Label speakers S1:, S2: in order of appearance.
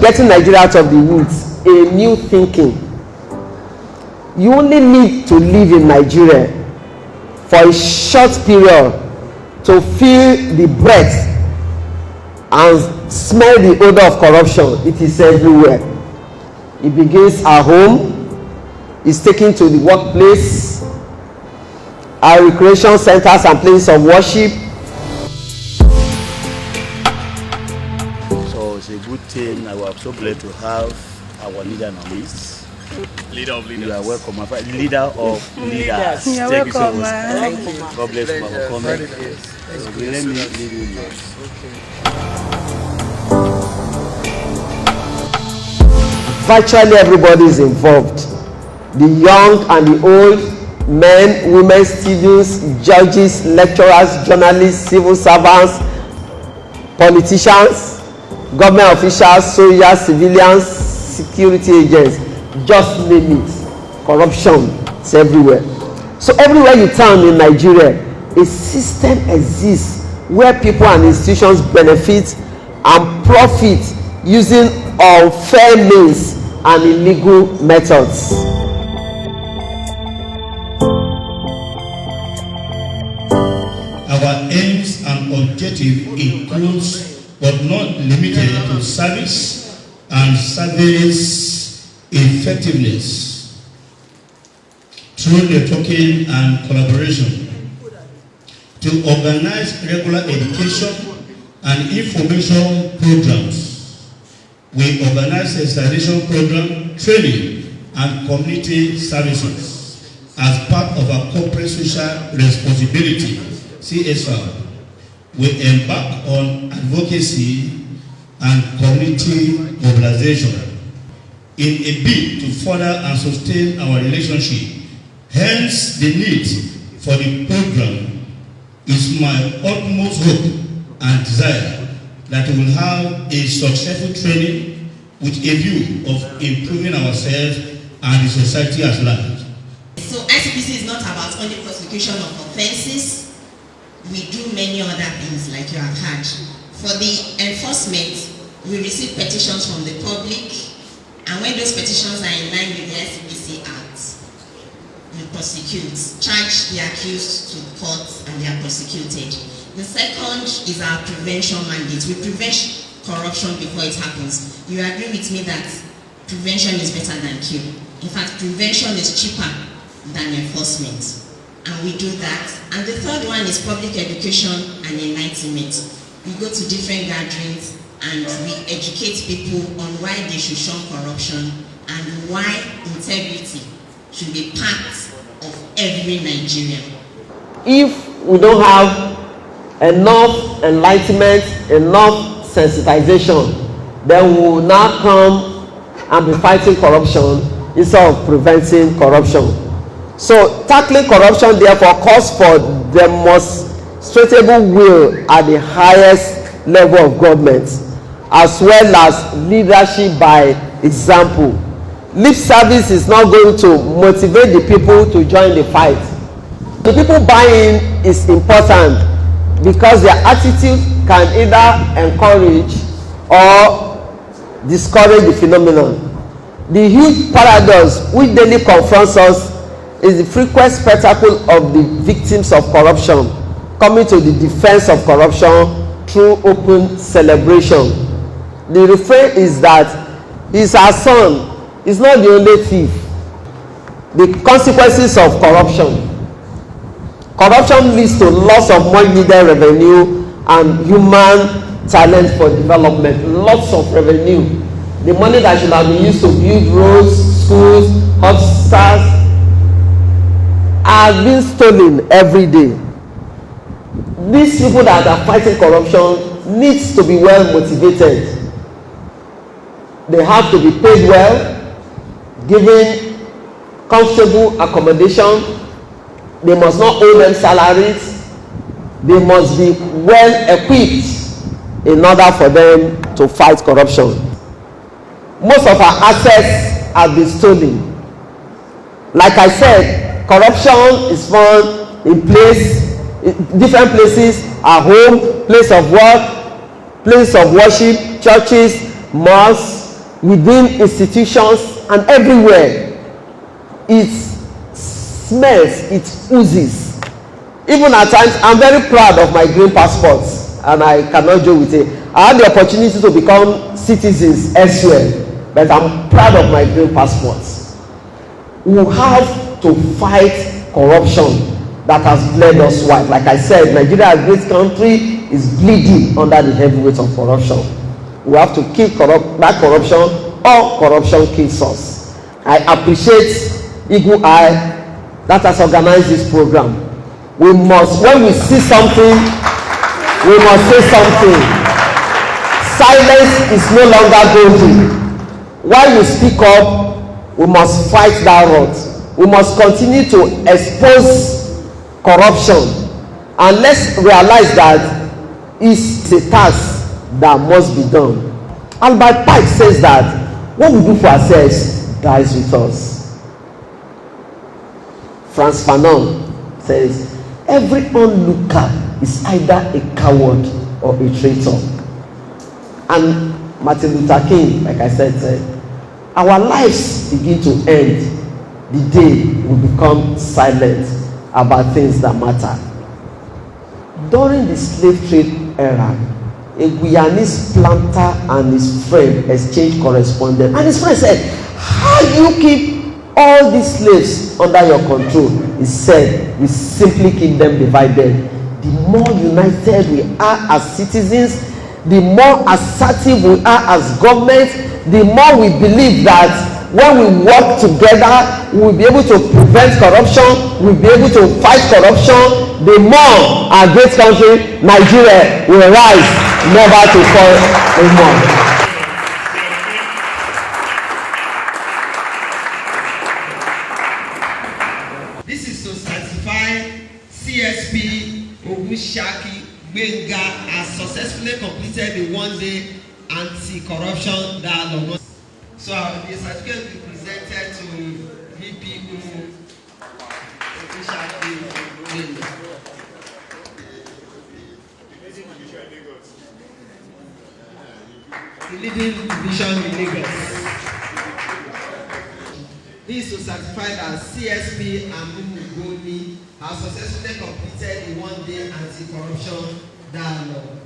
S1: getting Nigeria out of the woods, a new thinking. You only need to live in Nigeria for a short period to feel the breath and smell the odor of corruption. It is everywhere. It begins at home, it's taken to the workplace, our recreation centers and places of worship.
S2: So it's a good thing. I was so glad to have our leader in our midst.
S3: Leader of leaders.
S2: You are welcome, my friend. Leader of leaders.
S4: You're
S2: Thank you so
S4: welcome,
S2: much.
S4: man.
S3: Thank you.
S2: God bless you for coming. So let me lead you now.
S1: Virtually everybody is involved. The young and the old, men, women, students, judges, lecturers, journalists, civil servants, politicians, government officials, soldiers, civilians, security agents, just name it. Corruption is everywhere. So everywhere you turn in Nigeria, a system exists where people and institutions benefit and profit using unfair means and illegal methods.
S5: Our aims and objective includes but not limited to service and service effectiveness through networking and collaboration, to organize regular education and information programs. We organize sensitization program, training and community services as part of our corporate social responsibility, CSR. We embark on advocacy and community mobilization in a bid to further and sustain our relationship. Hence, the need for the program is my utmost hope and desire that we will have a successful training with a view of improving ourselves and the society at large.
S6: So ICPC is not about only prosecution of offences. We do many other things like you have heard. For the enforcement, we receive petitions from the public, and when those petitions are in line with the ICPC Act, we prosecute, charge the accused to court, and they are prosecuted. The second is our prevention mandate. We prevent corruption before it happens. You agree with me that prevention is better than cure. In fact, prevention is cheaper than enforcement, and we do that. And the third one is public education and enlightenment. We go to different gatherings and we educate people on why they should shun corruption and why integrity should be part of every Nigerian.
S1: If we don't have enough enlightenment, enough sensitization, then we will now come and be fighting corruption instead of preventing corruption. So tackling corruption therefore calls for demonstrable will at the highest level of government, as well as leadership by example. Lip service is not going to motivate the people to join the fight. The people buying is important because their attitude can either encourage or discourage the phenomenon. The huge paradox which daily confronts us is the frequent spectacle of the victims of corruption coming to the defense of corruption through open celebration. The refrain is that he's our son, he's not the only thief. The consequences of corruption. Corruption leads to loss of much needed revenue and human talent for development. Lots of revenue. The money that should have been used to build roads, schools, hospitals are being stolen every day. These people that are fighting corruption needs to be well motivated. They have to be paid well, given comfortable accommodation. They must not owe them salaries. They must be well equipped in order for them to fight corruption. Most of our assets have been stolen. Like I said, corruption is found in different places: at home, place of work, place of worship, churches, mosques, within institutions and everywhere. It smells, it oozes. Even at times, I'm very proud of my green passports, and I cannot joke with it. I had the opportunity to become citizens elsewhere, but I'm proud of my green passports. We have to fight corruption that has bled us white. Like I said, Nigeria, a great country, is bleeding under the heavy weight of corruption. We have to kill that corruption, or corruption kills us. I appreciate EETAII that has organized this program. We must, when we see something, we must say something. Silence is no longer golden. While we speak up, we must fight that rot. We must continue to expose corruption, and let's realize that it's a task that must be done. Albert Pike says that what we do for ourselves dies with us. Frantz Fanon says every onlooker is either a coward or a traitor. And Martin Luther King, like I said, our lives begin to end the day we become silent about things that matter. During the slave trade era, a Guyanese planter and his friend exchanged correspondence, and his friend said, how do you keep all these slaves under your control? He said, we simply keep them divided. The more united we are as citizens, the more assertive we are as government, the more we believe that when we work together, we will be able to prevent corruption, we will be able to fight corruption. The more our great country, Nigeria, will rise, never to fall anymore.
S3: This is to certify CSP Odumakin Gbenga has successfully completed the one-day anti-corruption dialogue. So the certificate will be presented to VP Odumakin Gbenga. The leading division in Lagos. This is to certify that CSP and Mugoni have successfully completed the one-day anti-corruption dialogue.